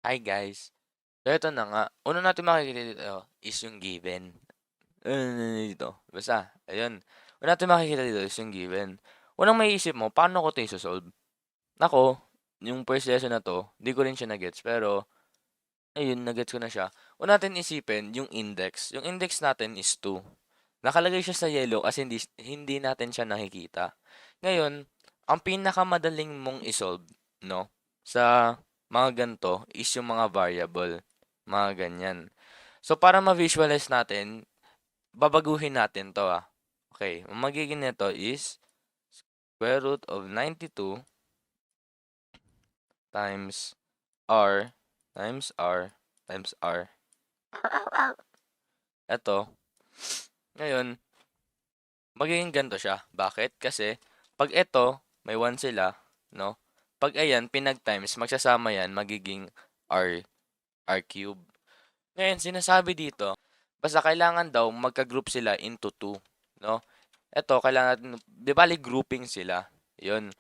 Hi guys. So ito na nga, una natin makikita dito is yung given. Dito. Basta, ayun. Una natin makikita dito is yung given. Unang maiisip mo, paano ko ito isosolve? Nako, yung first lesson na to, di ko rin siya nagets. Pero, ayun, nagets ko na siya. Una natin isipin, yung index. Yung index natin is 2. Nakalagay siya sa yellow kasi hindi natin siya nakikita. Ngayon, ang pinakamadaling mong isolve, no, sa mga ganito is yung mga variable. Mga ganyan. So, para ma-visualize natin, babaguhin natin to ah. Okay, ang magiging nito is square root of 92 times r times r times r. Ito, ngayon, magiging ganito siya. Bakit? Kasi, pag ito, may 1 sila, no? Pag ayan, pinag-times, magsasama yan, magiging r, r cube. Ngayon, sinasabi dito, basta kailangan daw magka-group sila into 2, no? Ito, kailangan natin, di bali grouping sila. Yun.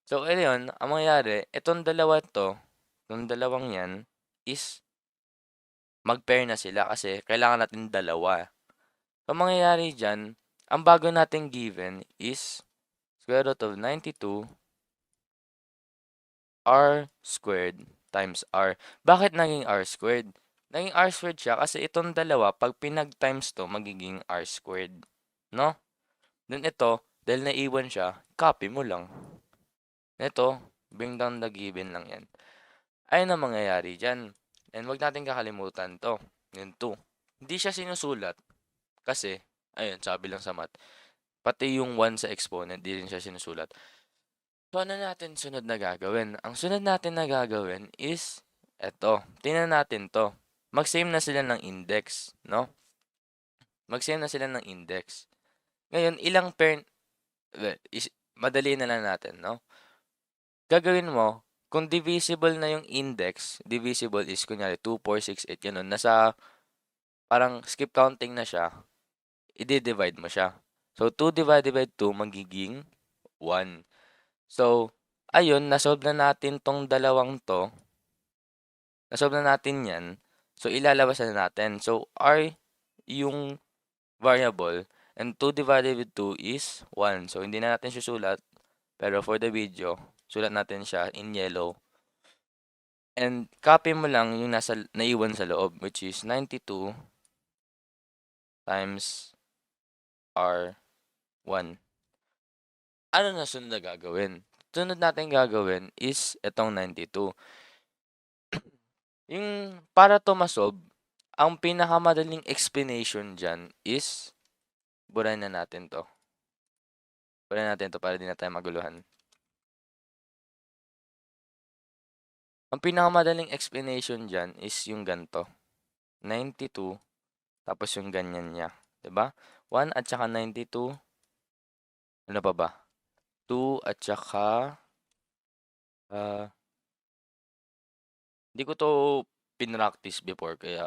So, ayun, ang mangyayari, itong dalawang yan, is mag-pair na sila kasi kailangan natin dalawa. So, ang mangyayari dyan, ang bago nating given is square root of 92 r squared times r. Bakit naging r squared? Naging r squared siya kasi itong dalawa, pag pinag-times to, magiging r squared. No? Then ito, dahil naiwan siya, copy mo lang. Ito, bring down the given lang yan. Ayun ang mangyayari dyan. And wag natin kakalimutan to. Yung 2. Hindi siya sinusulat kasi, ayun, sabi lang sa math, pati yung 1 sa exponent, di rin siya sinusulat. So, ano natin sunod na gagawin? Ang sunod natin na gagawin is, eto, tingnan natin to. Mag-same na sila ng index, no? Mag-same na sila ng index. Ngayon, ilang pair, madali na lang natin, no? Gagawin mo, kung divisible na yung index, divisible is kunyari 2, 4, 6, 8, ganun, nasa parang skip counting na siya, i-divide mo siya. So, 2 divided by 2 magiging 1. So, ayun, nasolve na natin tong dalawang to. Nasolve na natin yan. So, ilalabas na natin. So, r yung variable and 2 divided with 2 is 1. So, hindi na natin susulat. Pero for the video, sulat natin siya in yellow. And copy mo lang yung naiwan sa loob, which is 92 times R1. Ano na sunod na gagawin? Sunod natin gagawin is itong 92. Yung para to masolve, ang pinakamadaling explanation dyan is burahin na natin to. Burahin natin to para di na tayo maguluhan. Ang pinakamadaling explanation dyan is yung ganto. 92, tapos yung ganyan niya. 'Di ba? 1 at saka 92. Ano pa ba? 2 at saka ah, hindi ko 'to pinractice before kaya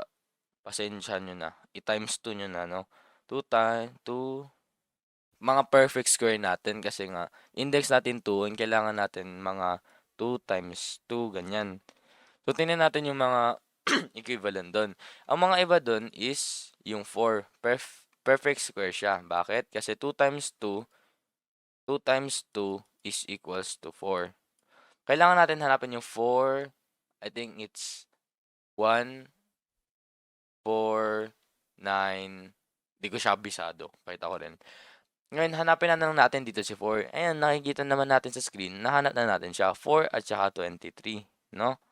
pasensya nyo na. I-times 2 nyo na, no? 2 times 2 mga perfect square natin kasi nga index natin 2 and kailangan natin mga 2 times 2 ganyan. So tingnan natin yung mga equivalent doon. Ang mga iba doon is yung 4. Perfect square siya. Bakit? Kasi 2 times 2, 2 times 2 is equals to 4. Kailangan natin hanapin yung 4. I think it's 1, 4, 9. Di ko siya bisado. Pakita ko rin. Ngayon, hanapin na lang natin dito si 4. Ayan, nakikita naman natin sa screen. Nahanap na natin siya. 4 at saka 23. No?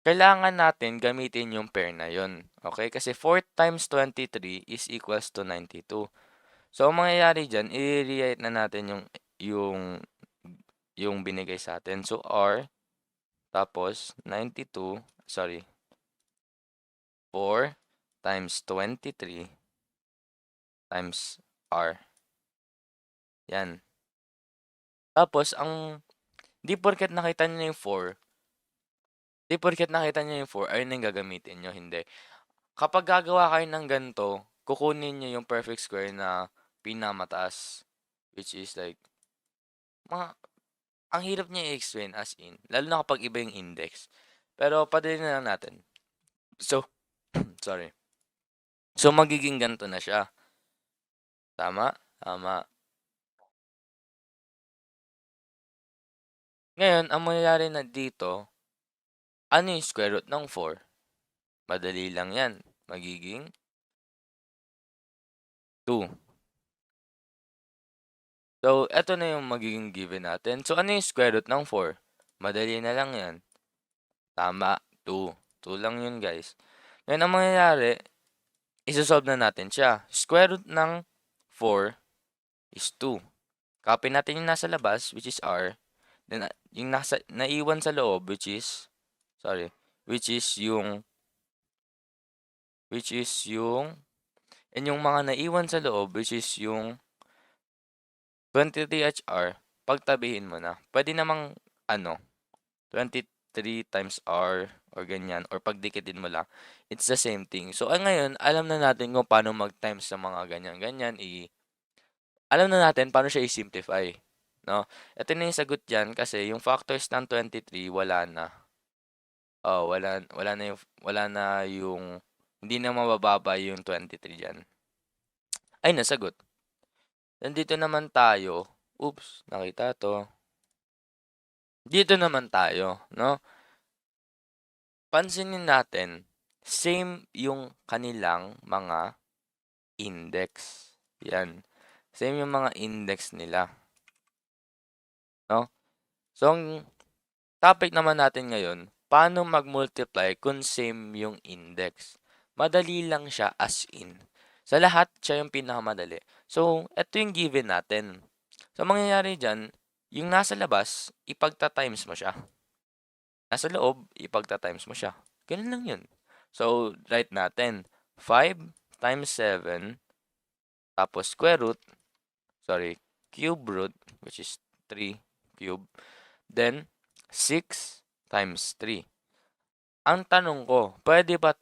Kailangan natin gamitin yung pair na yun. Okay? Kasi 4 times 23 is equals to 92. So, ang mangyayari dyan, i-rewrite na natin yung, yung binigay sa atin. So, R, tapos 92, sorry, 4 times 23 times R. Yan. Tapos, di porket nakita nyo yung 4, di porket nakita nyo yung 4, ayun yung gagamitin nyo. Hindi. Kapag gagawa kayo ng ganito, kukunin nyo yung perfect square na pinamataas. Which is like, mga, ang hirap niya i-explain as in. Lalo na kapag iba yung index. Pero padalin na lang natin. So, sorry. So, magiging ganito na siya. Tama? Tama. Ngayon, ang mangyayari na dito, ano yung square root ng 4? Madali lang yan. Magiging 2. So, eto na yung magiging given natin. So, ano yung square root ng 4? Madali na lang yan. Tama, 2. 2 lang yun, guys. Ngayon, ang mangyayari, isosolve na natin siya. Square root ng 4 is 2. Copy natin yung nasa labas, which is r. Then, yung nasa, naiwan sa loob, which is and yung mga naiwan sa loob, which is yung 23HR, pagtabihin mo na. Pwede namang, 23 times R or ganyan, or pagdikitin mo lang. It's the same thing. So, ngayon, alam na natin kung paano mag-times sa mga ganyan-ganyan. Alam na natin paano siya i-simplify. No? Ito na yung sagot dyan kasi yung factors ng 23, wala na. Oh, wala na yung, hindi na mabababa yung 23 dyan. Ay, nasagot. Nandito naman tayo. Oops, nakita to. Dito naman tayo, no? Pansinin natin, same yung kanilang mga index. Yan. Same yung mga index nila, no? So, ang topic naman natin ngayon, paano mag-multiply kung same yung index? Madali lang siya as in. Sa lahat, siya yung pinakamadali. So, ito yung given natin. So, mangyayari dyan, yung nasa labas, ipagta-times mo siya. Nasa loob, ipagta-times mo siya. Ganun lang yun. So, write natin, 5 times 7, tapos cube root, which is 3 cube, then 6 times 3. Ang tanong ko, pwede ba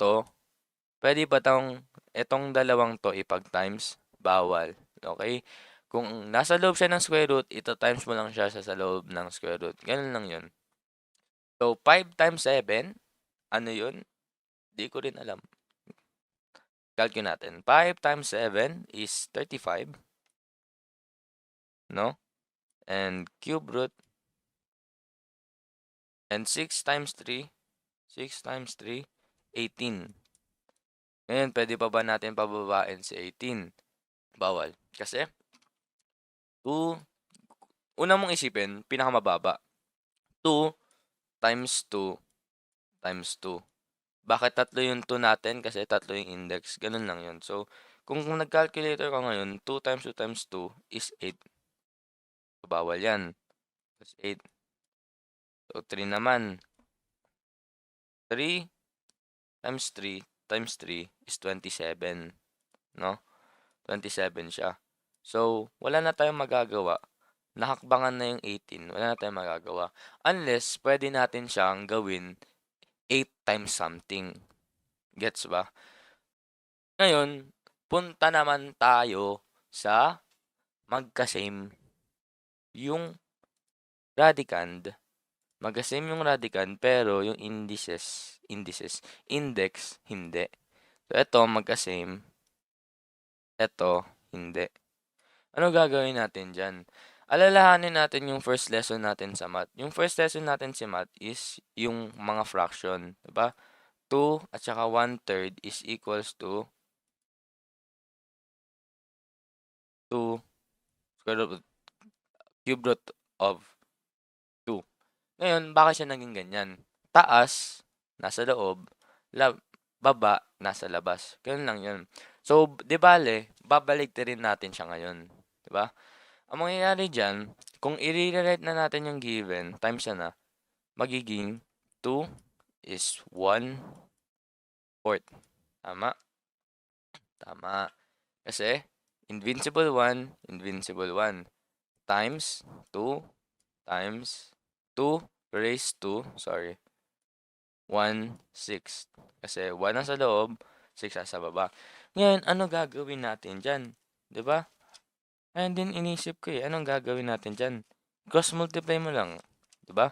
itong dalawang to ipag-times? Bawal. Okay? Kung nasa loob siya ng square root, ito times mo lang siya sa loob ng square root. Ganun lang yun. So, 5 times 7, ano yun? Di ko rin alam. Calculate natin. 5 times 7 is 35. No? And cube root. And 6 times 3, 18. Ngayon, pwede pa ba natin pababain si 18? Bawal. Kasi, 2, una mong isipin, pinakamababa. 2 times 2 times 2. Bakit tatlo yung 2 natin? Kasi tatlo yung index. Ganun lang yun. So, kung nag-calculator ka ngayon, 2 times 2 times 2 is 8. So, bawal yan. That's 8. So, 3 naman. 3 times 3 times 3 is 27. No? 27 siya. So, wala na tayong magagawa. Nakakbangan na yung 18. Wala na tayong magagawa. Unless, pwede natin siyang gawin 8 times something. Gets ba? Ngayon, punta naman tayo sa magkasame yung radicand. Magkasame yung radicand, pero yung index, hindi. So, ito, magkasame. Ito, hindi. Ano gagawin natin dyan? Alalahanin natin yung first lesson natin sa math. Yung first lesson natin sa math is yung mga fraction. Diba? 2 at saka 1/3 is equals to 2 square root, cube root of 2. Ngayon, bakit siya naging ganyan? Taas, nasa loob, baba, nasa labas. Ganun lang yun. So, di bale, babaligtarin natin siya ngayon. Diba? Ang mangyayari dyan, kung i-rewrite na natin yung given, times na, magiging 2 is 1/4. Tama? Tama. Kasi, invincible 1, invincible 1. Times 2 times 2 raised to, 1/6. Kasi 1 nasa loob, 6 nasa baba. Ngayon, ano gagawin natin dyan? Diba? Ayun din inisip ko eh. Anong gagawin natin dyan? Cross multiply mo lang. Diba?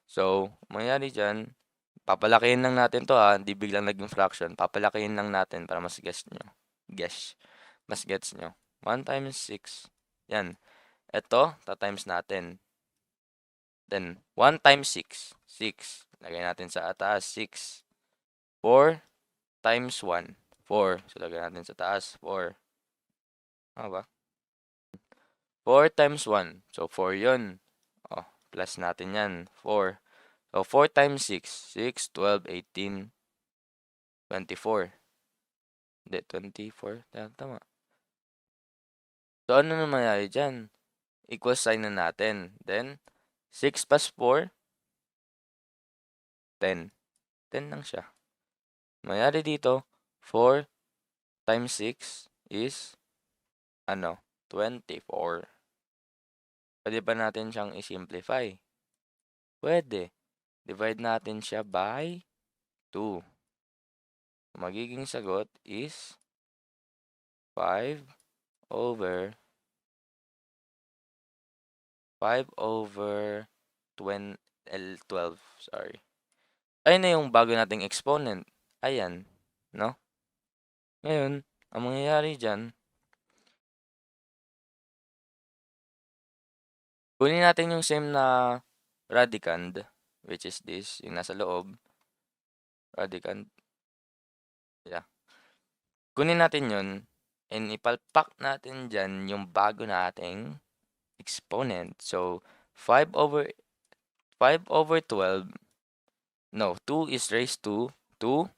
So, mangyari dyan, Papalakihin lang natin 'to, hindi biglang naging fraction. Papalakihin lang natin para mas gets nyo. Mas gets nyo. 1 times 6. Yan. Ito, ta-times natin. Then, 1 times 6. 6. Lagay natin sa taas, 6. 4 times 1. 4. So, lagay natin sa taas, 4. Ano ba? 4 times 1. So, 4 yun. Oh, plus natin yan. 4. So, 4 times 6. 6, 12, 18, 24. Hindi, 24. Tama. So, ano na mangyayari dyan? Equal sign na natin. Then, 6 plus 4, 10. 10 lang siya. Mangyayari dito, 4 times 6 is, 24. Pwede ba natin siyang i-simplify? Pwede. Divide natin siya by 2. Magiging sagot is 5 over 12. Sorry. Ayun na yung bago nating exponent. Ayan. No? Ngayon, ang mangyayari dyan, kunin natin yung same na radicand, which is this, yung nasa loob. Radicand. Yeah. Kunin natin yun, and ipalpak natin dyan yung bago nating exponent. So, 5 over 12. No, 2 is raised to 5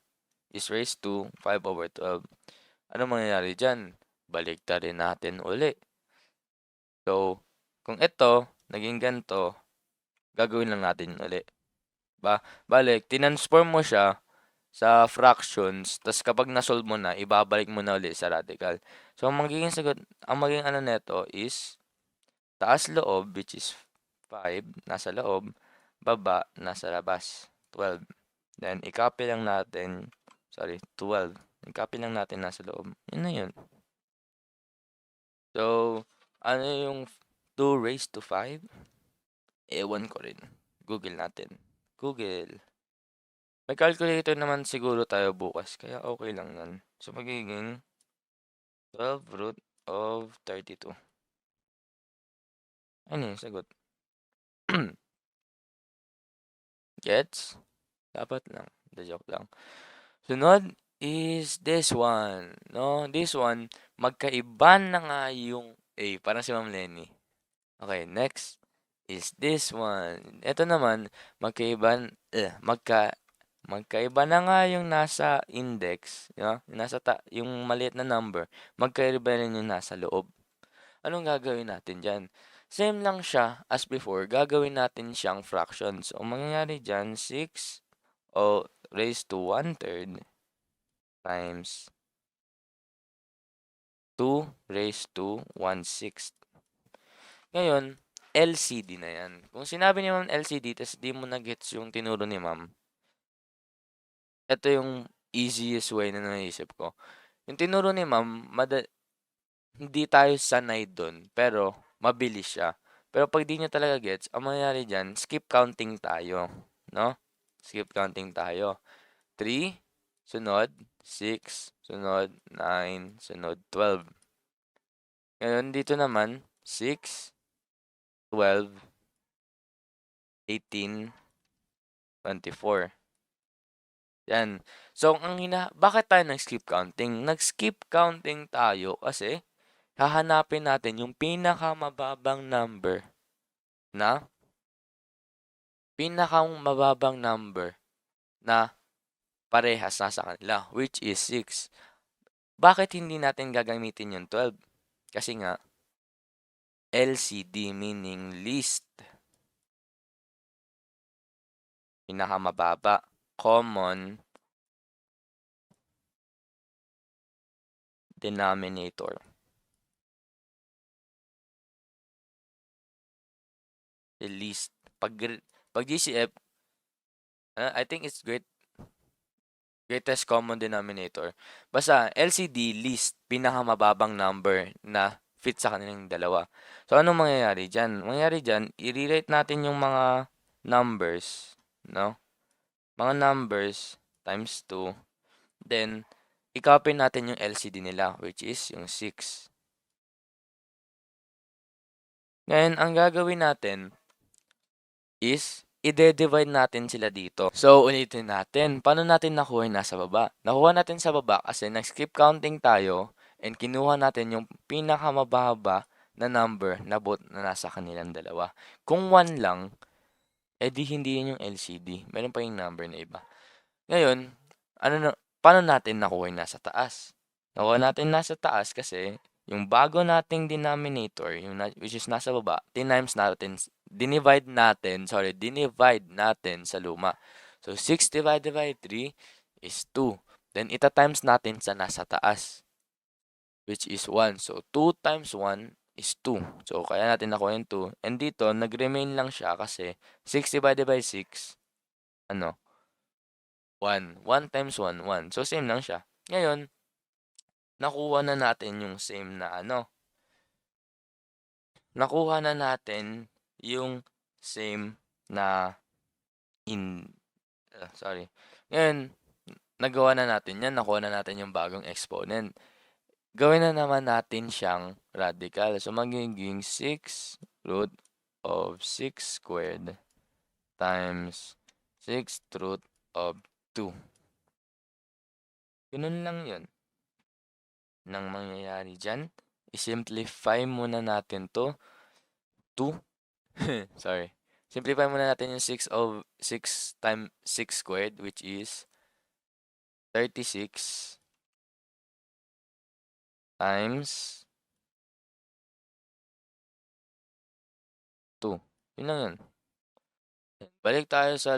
over 12. Ano mangyayari dyan? Baliktarin natin uli. So, kung ito, naging ganito, gagawin lang natin uli. Balik, tinansform mo siya sa fractions, tas kapag nasolve mo na, ibabalik mo na uli sa radical. So, ang magiging sagot, ang magiging ano neto is, taas loob, which is 5, nasa loob, baba, nasa labas, 12. Then, i-copy lang natin, 12. I-copy lang natin nasa loob. Yun na yun. So, ano yung 2 raised to 5? Ewan ko rin. Google natin. Google. May calculator naman siguro tayo bukas, kaya okay lang yan. So, magiging 12 root of 32. Ano yung sagot? Gets? Dapat lang. The joke lang. Sunod is this one. No, this one, magkaiba na nga yung A. Parang si Ma'am Lenny. Okay, next is this one. Ito naman, magkaiba na nga yung nasa index, yung yung maliit na number, magkaiba rin yung nasa loob. Anong gagawin natin diyan? Same lang siya as before, gagawin natin siyang fractions. So, mangyayari diyan, 6 raised to 1/3 times 2 raised to 1/6. Ngayon, LCD na yan. Kung sinabi ni Ma'am LCD, tas di mo na-gets yung tinuro ni Ma'am, ito yung easiest way na naisip ko. Yung tinuro ni Ma'am, hindi tayo sanay dun, pero mabilis siya. Pero pag di nyo talaga gets, ang mangyayari dyan, skip counting tayo. No? Skip counting tayo. 3, sunod, 6, sunod, 9, sunod, 12. Ngayon, dito naman, 6, 12, 18, 24. Yan. So, bakit tayo nag-skip counting? Nag-skip counting tayo kasi hahanapin natin yung pinakamababang number na parehas na sa kanila, which is 6. Bakit hindi natin gagamitin yung 12? Kasi nga, LCD meaning least. Pinakamababa. Common denominator. The least. Pag GCF, I think it's greatest common denominator. Basta, LCD least, pinakamababang number na fit sa kanilang dalawa. So, anong mangyayari dyan? Mangyayari dyan, i-rewrite natin yung mga numbers, no? mga numbers times 2, then i-copy natin yung LCD nila, which is yung 6. Ngayon, ang gagawin natin is i-divide natin sila dito. So, ulitin natin. Paano natin nakuha yung nasa baba? Nakuha natin sa baba kasi nag-skip counting tayo and kinuha natin yung pinakamababa na number na nasa kanilang dalawa. Kung 1 lang, edi hindi yun yung LCD. Meron pa yung number na iba. Ngayon, paano natin nakuha yung nasa taas? Nakuha natin nasa taas kasi yung bago nating denominator, which is nasa baba, dinivide natin sa luma. So, 6 divided by 3 is 2. Then, ita-times natin sa nasa taas, which is 1. So, 2 times 1 is 2. So, kaya natin nakuha yung 2. And dito, nag-remain lang siya kasi 6 divided by 6, 1. 1 times 1, 1. So, same lang siya. Ngayon, nakuha na natin yung same na nakuha na natin yung same na sorry. Ngayon, nagawa na natin yan. Nakuha na natin yung bagong exponent. Gawin na naman natin siyang radical. So, magiging 6 root of 6 squared times 6 root of 2. Ganun lang yun. Nang mangyayari dyan, i-simplify muna natin to 2. Sorry. Simplify muna natin yung 6 times 6 squared, which is 36 times 2. Yun lang yun. Balik tayo sa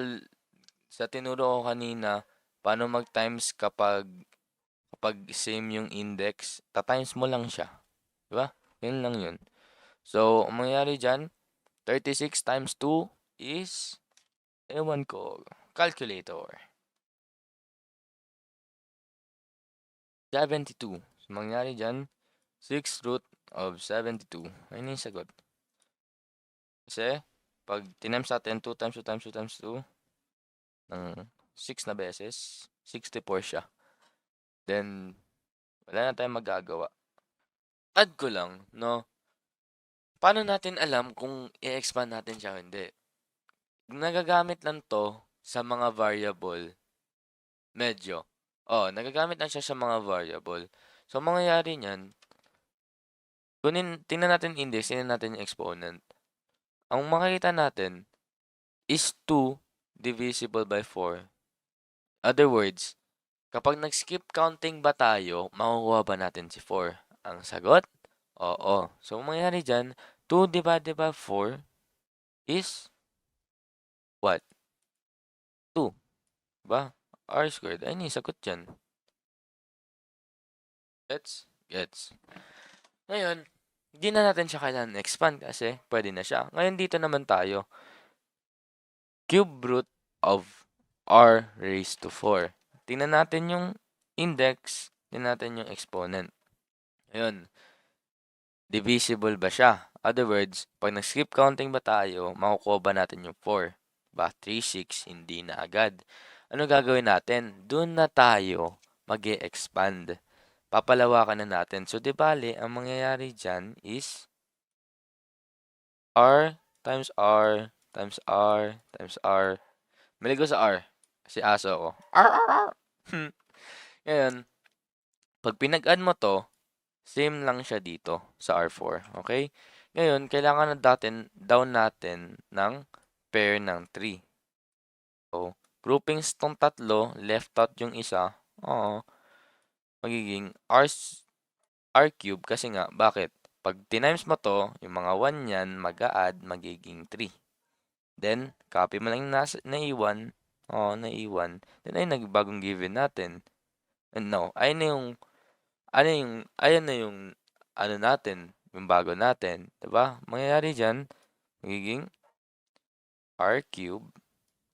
tinuro ko kanina, paano mag-times kapag same yung index, ta-times mo lang siya. Diba? Yun lang yun. So, ang mangyayari dyan, 36 times 2 is, ewan ko, calculator. 72. So, mangyayari dyan, 6 root of 72. Ayun yung sagot. Kasi, pag times natin 2 times 2 times 2 times 2, ng 6 na beses, 64 siya. Then, wala na tayong magagawa. Add ko lang, no? Paano natin alam kung i-expand natin siya o hindi? Nagagamit lang to sa mga variable. Medyo. Nagagamit lang siya sa mga variable. So, mangyayari niyan, tingnan natin index, tingnan natin yung exponent. Ang makikita natin is 2 divisible by 4. Other words, kapag nag-skip counting ba tayo, makukuha ba natin si 4? Ang sagot, oo. So, ang mangyayari dyan, 2 divided by 4 is what? 2. Diba? R squared. Ayun yung sagot dyan. Gets? Ngayon, hindi na natin siya kailangan expand kasi pwede na siya. Ngayon, dito naman tayo. Cube root of R raised to 4. Tingnan natin yung index, tingnan natin yung exponent. Ayun. Divisible ba siya? Other words, pag nag-skip counting ba tayo, makukuha ba natin yung 4? Ba, 3, 6, hindi na agad. Ano gagawin natin? Doon na tayo mag-e-expand. Papalawakan na natin. So, di bale, ang mangyayari dyan is R times R times R times R. Maligo sa R. Kasi aso ako. R. Ngayon, pag pinag-add mo to, same lang siya dito sa R4. Okay? Ngayon, kailangan na down natin ng pair ng 3. So, groupings tong tatlo, left out yung isa. Magiging R cube kasi nga, bakit? Pag tinimes mo to, yung mga 1 yan, mag-a-add, magiging 3. Then, copy mo lang yung naiwan. Naiwan. Then, ay nagbagong given natin. And no, ayun na yung natin, yung bago natin. Diba? Mangyayari dyan, magiging R cube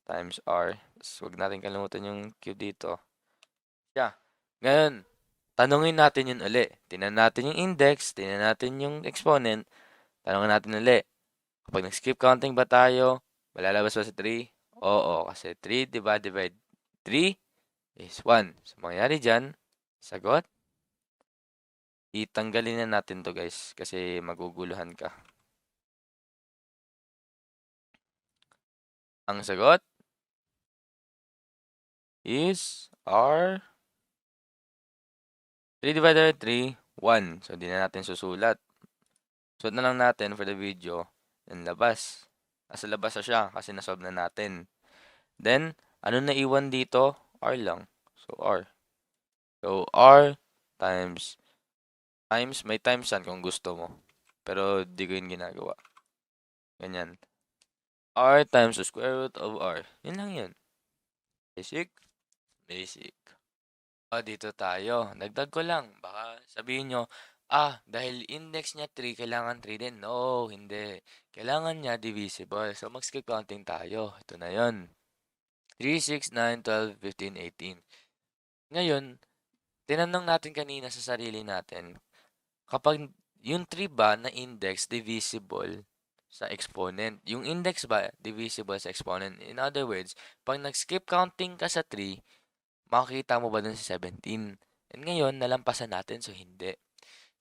times R. So, huwag natin kalimutan yung cube dito. Yeah. Ngayon, tanungin natin yun uli. Tingnan natin yung index, tingnan natin yung exponent. Tanungin natin uli. Kapag nag-skip counting ba tayo, malalabas ba sa 3? Oo, kasi 3 divided by 3 is 1. So, mangyayari dyan, sagot, itanggalin na natin to guys kasi maguguluhan ka. Ang sagot is R 3 divided by 3, 1. So, di na natin susulat. Sulat na lang natin for the video. Then, labas. Nasa labas na siya kasi nasolve na natin. Then, ano na iwan dito? R lang. So, R. So, R times, may times yan kung gusto mo. Pero, di ko yun ginagawa. Ganyan. R times the square root of R. Yun lang yun. Basic. Basic. Dito tayo. Dagdag ko lang. Baka sabihin nyo, dahil index niya 3, kailangan 3 din. No, hindi. Kailangan niya divisible. So, mag-skip counting tayo. Ito na yun. 3, 6, 9, 12, 15, 18. Ngayon, tinanong natin kanina sa sarili natin, kapag yung 3 ba na index divisible sa exponent, yung index ba divisible sa exponent? In other words, pag nag-skip counting ka sa 3, makikita mo ba dun sa 17? And ngayon, nalampasan natin, so hindi.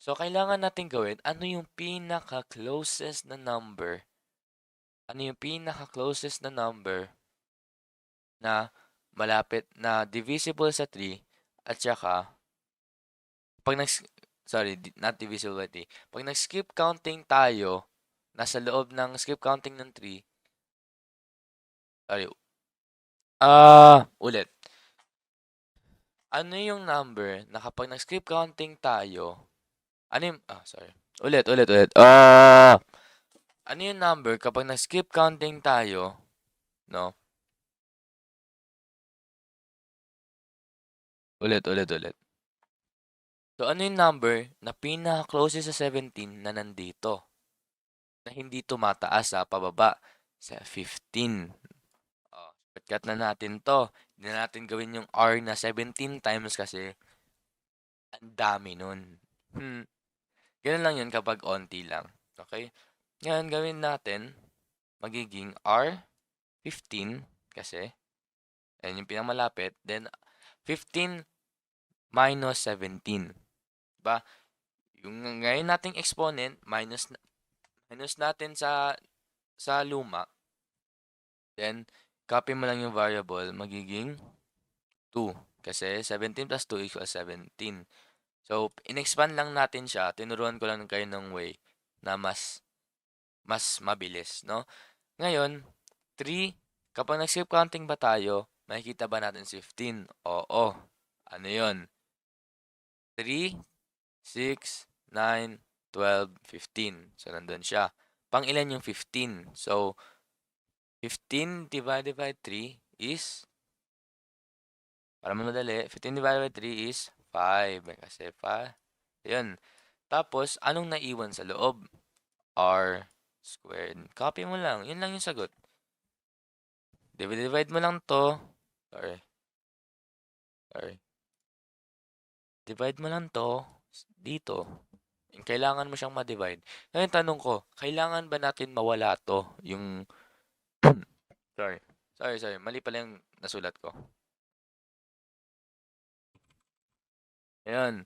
So, kailangan natin gawin, ano yung pinaka-closest na number? Ano yung pinaka-closest na number na malapit na divisible sa 3 at saka pag not divisible by 3. Pag nag-skip counting tayo, nasa loob ng skip counting ng 3, sorry, ulit. Ano yung number na kapag nag-skip counting tayo, ano yung, sorry. Ulit. Ano yung number kapag nag-skip counting tayo, no? Ulit. So, ano yung number na pinaka-closest sa 17 na nandito? Na hindi tumataas sa pababa sa 15. Shortcut na natin to. Hindi na natin gawin yung R na 17 times kasi ang dami nun. Ganun lang yun kapag onti lang. Okay? Ngayon, gawin natin, magiging R 15 kasi, ayun yung pinakamalapit. Then, 15 minus 17. Diba? Yung ngayon nating exponent, minus natin sa luma. Then, copy mo lang yung variable, magiging 2. Kasi 17 plus 2 equals 17. So, in-expand lang natin siya. Tinuruan ko lang kayo ng way na mas mabilis, no? Ngayon, 3, kapag nag-skip counting ba tayo, makikita ba natin si 15? Oo. Ano yon? 3, 6, 9, 12, 15. So, nandun siya. Pang ilan yung 15? So, 15 divided by 3 is, para madali, 15 divided by 3 is 5. Kasi 5. Yun. Tapos, anong naiwan sa loob? R squared. Copy mo lang. Yun lang yung sagot. Divide mo lang to. Sorry. Divide mo lang to dito. Kailangan mo siyang ma-divide. Ngayon, tanong ko, kailangan ba natin mawala to? Yung, sorry. Mali pala yung nasulat ko. Ayan.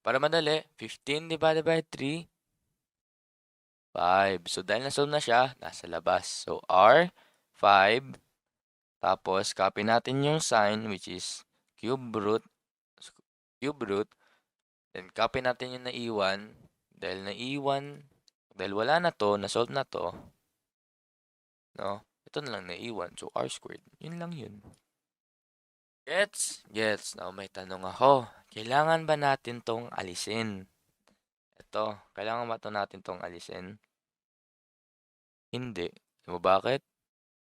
Para madali, 15 divided by 3, 5. So, dahil nasolve na siya, nasa labas. So, R, 5. Tapos, copy natin yung sign, which is cube root. Then, copy natin yung naiwan. Dahil wala na to, nasolve na to, no? Ito na lang naiwan. So, R squared. Yun lang yun. Gets? Now, may tanong ako. Kailangan ba natin tong alisin? Ito, kailangan ba natin tong alisin? Hindi. Alam mo bakit?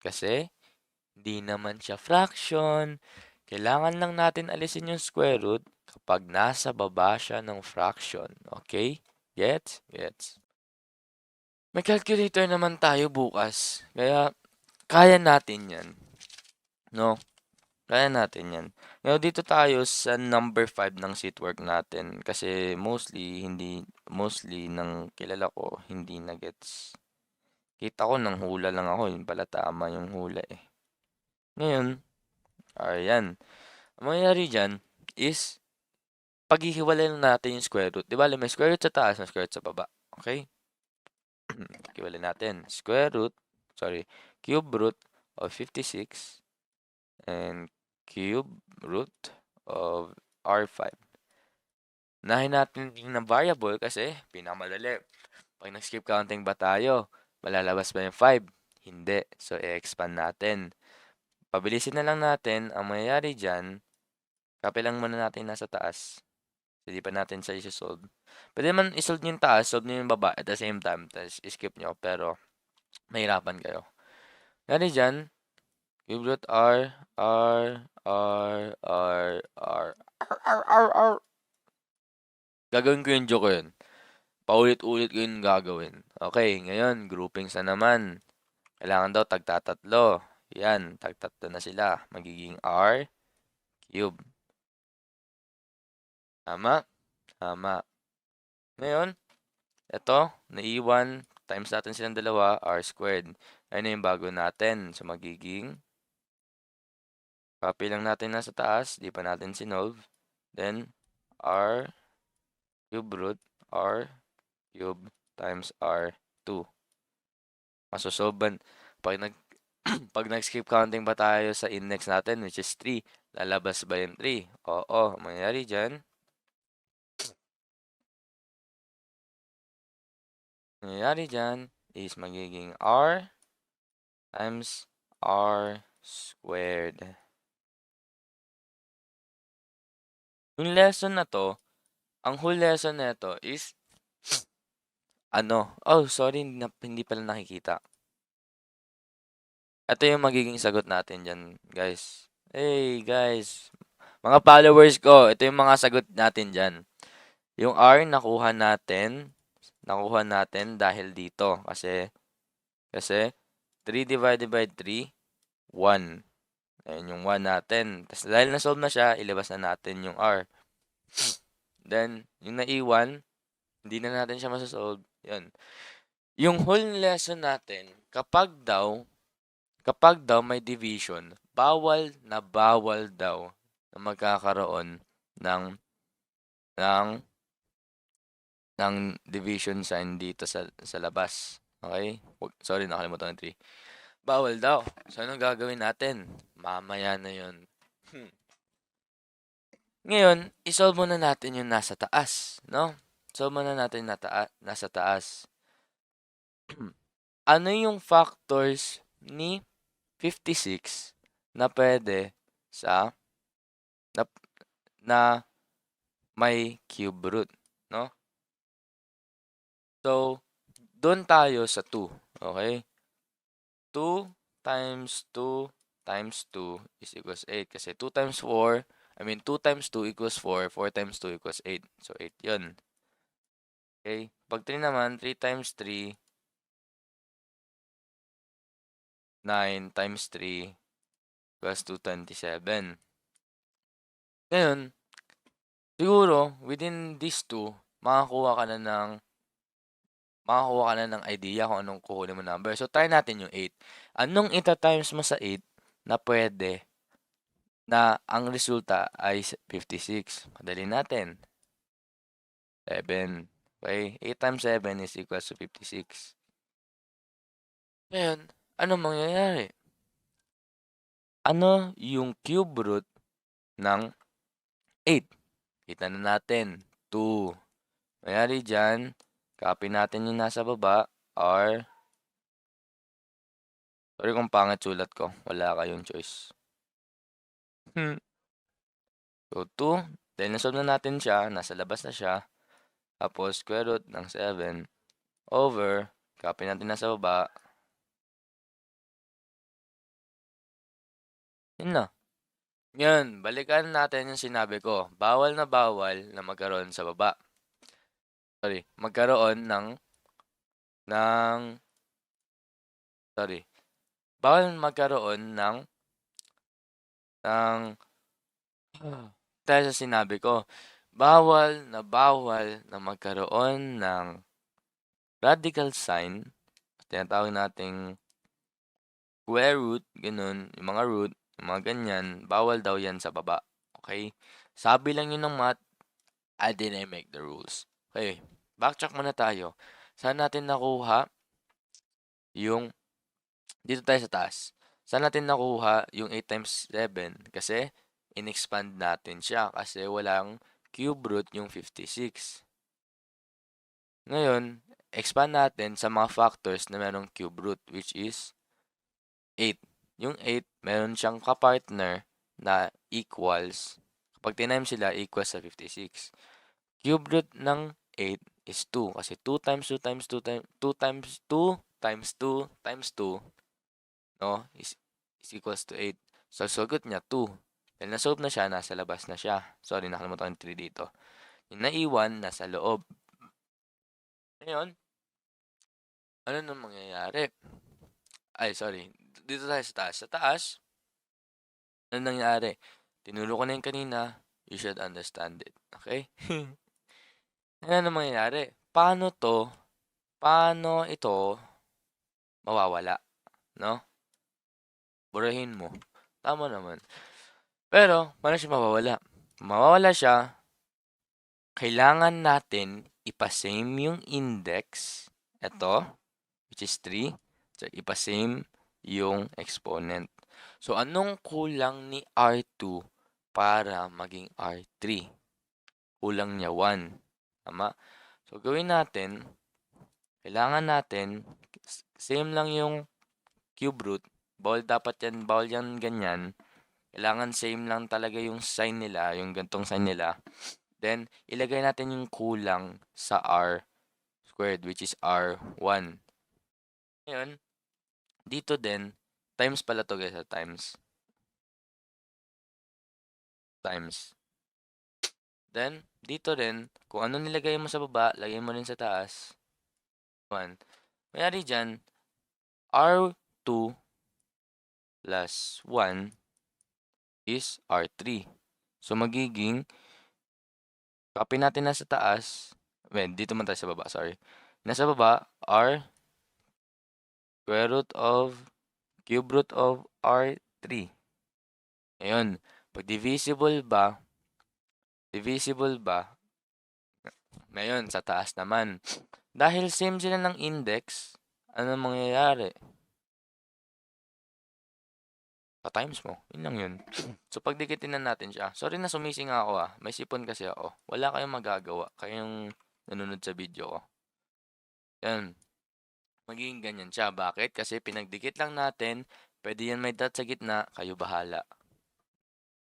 Kasi, hindi naman siya fraction. Kailangan lang natin alisin yung square root kapag nasa baba siya ng fraction. Okay? Gets? May calculator naman tayo bukas. Kaya natin yan. No? Kaya natin yan. Ngayon, dito tayo sa number 5 ng seatwork natin. Kasi mostly ng kilala ko, hindi na gets. Kita ko ng hula lang ako. Yun pala tama yung hula eh. Ngayon, R yan. Ang mangyayari dyan is, paghihiwalay lang natin yung square root. Di ba, may square root sa taas, may square root sa baba. Okay? Hiwalay natin. Cube root of 56 and cube root of R5. Unahin natin yung variable kasi pinakamadali. Pag nag-skip counting ba tayo, malalabas ba yung 5? Hindi. So, i-expand natin. Pabilisin na lang natin. Ang mangyayari dyan, copy lang muna natin nasa taas. Hindi pa natin sa isosolve. Pwede naman isolve nyo yung taas, solve nyo yung baba at the same time. Tapos skip nyo. Pero, mahirapan kayo. Nangyari dyan, cube root R, R, R, R, R, R. Gagawin ko yung joke yun. Paulit-ulit ko yung gagawin. Okay, ngayon, groupings na naman. Kailangan daw tagtatatlo. Yan, tagtatlo na sila. Magiging R cube. Tama? Tama. Ngayon, ito, naiwan. Times natin silang dalawa, R squared. Ayun na yung bago natin. So, magiging, copy lang natin nasa taas. Di pa natin sinolve. Then, R cube root, R cube times R2. Masosolve pag pag nag-skip counting ba tayo sa index natin, which is 3, lalabas ba yung 3? Oo, mangyayari dyan. Mangyayari dyan is magiging R times R squared. Yung lesson na to, ang whole lesson na ito is, sorry, hindi pala nakikita. Ito yung magiging sagot natin dyan, guys. Hey, guys. Mga followers ko, ito yung mga sagot natin dyan. Yung R, nakuha natin dahil dito. Kasi 3 divided by 3, 1. Ayan yung 1 natin. Tapos dahil na-solve na siya, ilabas na natin yung R. Then, yung naiwan, hindi na natin siya masasolve. Yun. Yung whole lesson natin, kapag daw may division, bawal daw na magkakaroon ng division sign dito sa labas. Okay? Sorry, nakalimutan ng 3. Bawal daw. So, anong gagawin natin? Mamaya na yun. Ngayon, isolve muna natin yung nasa taas. No? Solve muna natin nasa taas. Ano yung factors ni 56 na pwede sa na may cube root, no? So, doon tayo sa 2, okay? 2 times 2 times 2 is equals 8 kasi 2 times 2 times 2 equals 4, 4 times 2 equals 8. So, 8 yun. Okay? Pag 3 naman, 3 times 3, 9 times 3 equals 227. Ngayon, siguro, within these two, makakuha ka na ng idea kung anong kukunin mo number. So, try natin yung 8. Anong ita-times mo sa 8 na pwede na ang resulta ay 56? Madali natin. 7. Okay? 8 times 7 is equals to 56. Ngayon, ano mangyayari? Ano yung cube root ng 8? Kita na natin. 2. Mangyayari dyan, copy natin yung nasa baba, R. Sorry kung pangit sulat ko. Wala kayong choice. So, 2. Dahil nasolve na natin siya, nasa labas na siya. Tapos, square root ng 7 over, copy natin nasa baba. Yun na. Ngayon, balikan natin yung sinabi ko. Bawal na magkaroon sa baba. Magkaroon bawal magkaroon dahil sa sinabi ko, bawal na magkaroon ng radical sign, tinatawag nating square root, ganun, yung mga root, Mga ganyan, bawal daw yan sa baba. Okay? Sabi lang yun ng math, I didn't make the rules. Okay, backtrack muna tayo. Saan natin nakuha yung, dito tayo sa taas. Saan natin nakuha yung 8 times 7? Kasi, in-expand natin siya kasi walang cube root yung 56. Ngayon, expand natin sa mga factors na merong cube root, which is 8. Yung 8, meron siyang kapartner na equals. Kapag tinimes sila, equals sa 56. Cube root ng 8 is 2. Kasi 2 times 2 times 2 times 2 times 2 times 2 times 2, no, is equals to 8. So, sagot niya 2. Dahil nasolve na siya, nasa labas na siya. Sorry, nakalimutan ko yung 3 dito. Yung naiwan, nasa loob. Ngayon, ano nang mangyayari? Ay, sorry. Dito tayo sa taas. Sa taas, ano nangyari? Tinuro ko na yung kanina. You should understand it. Okay? Ano nang mangyayari? Paano ito mawawala? No? Burahin mo. Tama naman. Pero, paano siya mawawala? Mawawala siya, kailangan natin ipasame yung index. Ito, which is 3. So, ipasame yung exponent. So, anong kulang ni R2 para maging R3? Kulang niya 1. Tama? So, gawin natin, kailangan natin, same lang yung cube root. Bawal yan ganyan. Kailangan same lang talaga yung sign nila, yung gantong sign nila. Then, ilagay natin yung kulang sa R squared, which is R1. Ngayon, dito din, times pala to guys, times. Times. Then, dito rin, kung ano nilagay mo sa baba, lagay mo rin sa taas. 1. Mayari dyan, R2 plus 1 is R3. So, magiging, copy natin na sa taas. Dito man tayo sa baba, sorry. Nasa baba, R cube root of R3. Ngayon, pag divisible ba, ngayon, sa taas naman. Dahil same sila ng index, ano mangyayari? Pa-times mo. Yun lang yun. So, pagdikitin na natin siya. Sorry na sumising ako ah. May sipon kasi ako. Wala kayong magagawa. Kayong nanonood sa video ko. Yan. Magiging ganyan siya. Bakit? Kasi pinagdikit lang natin. Pwede yan may dot sa gitna. Kayo bahala.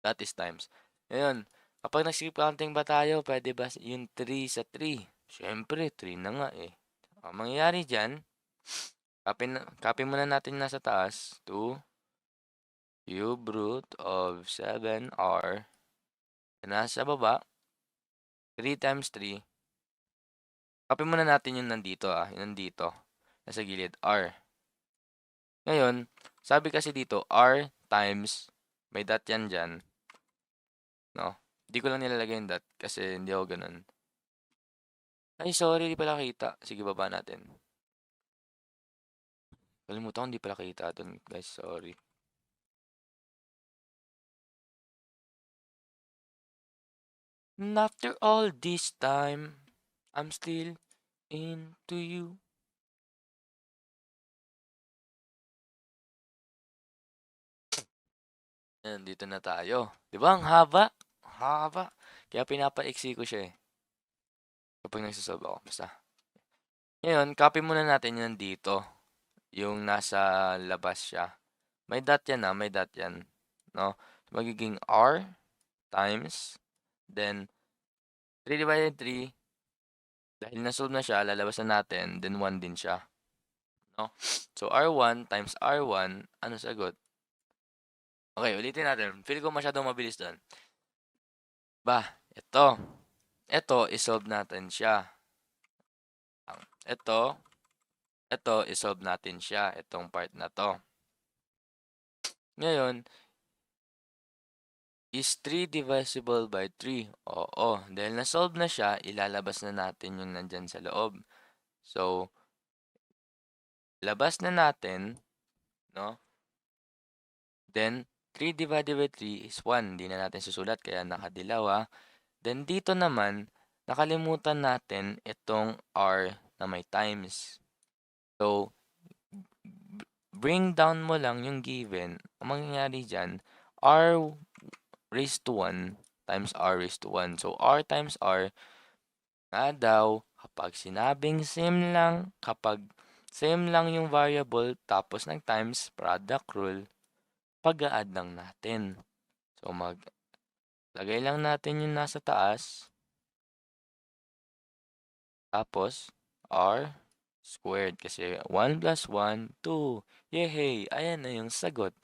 That is times. Ngayon, kapag nag-skip counting ba tayo, pwede ba yung 3 sa 3? Siyempre, 3 na nga eh. Ang mangyayari dyan, copy muna natin nasa taas. 2 cube root of 7r. Nasa baba, 3 times 3. Copy muna natin yung nandito yung nandito. Nasa gilid, r. Ngayon, sabi kasi dito, r times, may dot yan dyan. No? Hindi ko lang nilalagay yung dot kasi hindi ako ganun. Ay, sorry, di pala kita. Sige, baba natin. Kalimutan ko, hindi pala kita dun, guys. Sorry. And after all this time, I'm still into you. Ayan, dito na tayo. Di ba? Ang haba. Haba. Kaya pinapaiksi ko siya eh. Kapag nagsasolve ako. Basta. Ngayon, copy muna natin yan dito. Yung nasa labas siya. May dot yan may dot yan. No? So, magiging R times, then 3 divided 3, dahil nasolve na siya, lalabas na natin, then 1 din siya. No? So, R1 times R1, ano sagot? Okay, ulitin natin. Feel ko masyadong mabilis doon. Ito. Ito, isolve natin siya. Ito, isolve natin siya. Itong part na to. Ngayon, is 3 divisible by 3? Oo. Dahil na-solve na siya, ilalabas na natin yung nandyan sa loob. So, labas na natin, no? Then, 3 divided by 3 is 1. Hindi na natin susulat kaya nakadilaw, Then dito naman, nakalimutan natin itong r na may times. So, bring down mo lang yung given. Ang mangyayari diyan, r raised to 1 times r raised to 1. So, r times r nga daw kapag same lang yung variable tapos ng times product rule, pag-a-add lang natin. So, maglagay lang natin yung nasa taas. Tapos, r squared kasi 1 plus 1, 2. Yehey! Ayan na yung sagot.